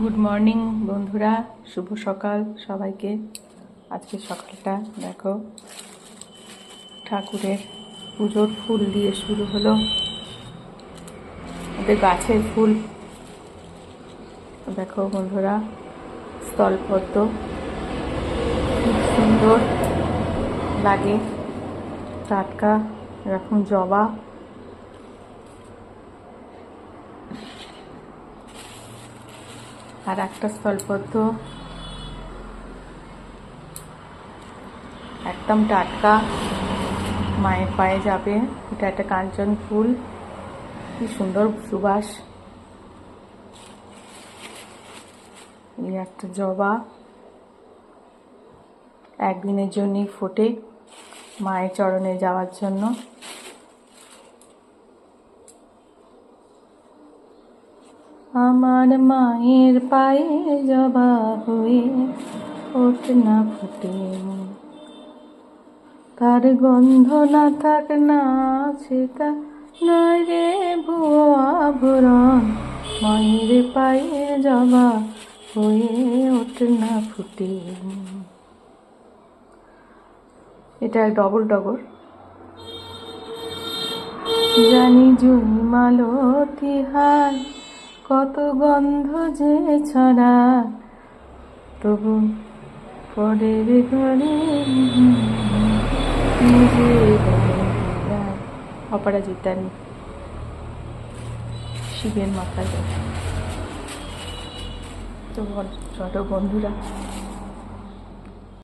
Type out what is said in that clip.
Good morning বন্ধুরা, শুভ সকাল সবাইকে। আজকে সকালটা দেখো, ঠাকুরের পুজোর ফুল দিয়ে শুরু হলো। ওদের গাছের ফুল দেখো বন্ধুরা, স্থলপদ্ম, খুব সুন্দর লাগে, টাটকা এরকম জবা, আর একটা স্থলপদ্ম একদম টাটকা, মায়ের পায়ে যাবে। এটা একটা কাঞ্চন ফুল, কি সুন্দর সুবাস। এই একটা জবা, একদিনের জন্যই ফোটে মায়ের চরণে যাওয়ার জন্য। আমার মায়ের পায়ে জবা হয়ে ওঠ না ফুটে, তার গন্ধ না থাক না সেটা নয় রে ভুয়ো আভরণ। মায়ের পায়ে জবা হয়ে ওঠ না ফুটে। এটা ডবল ডগর। জানি জুই মালতী হায়, কত গন্ধ যে ছড়া, তবু পরের ঘরে অপরাজিতার শিবের মাথায়। তো চলো বন্ধুরা,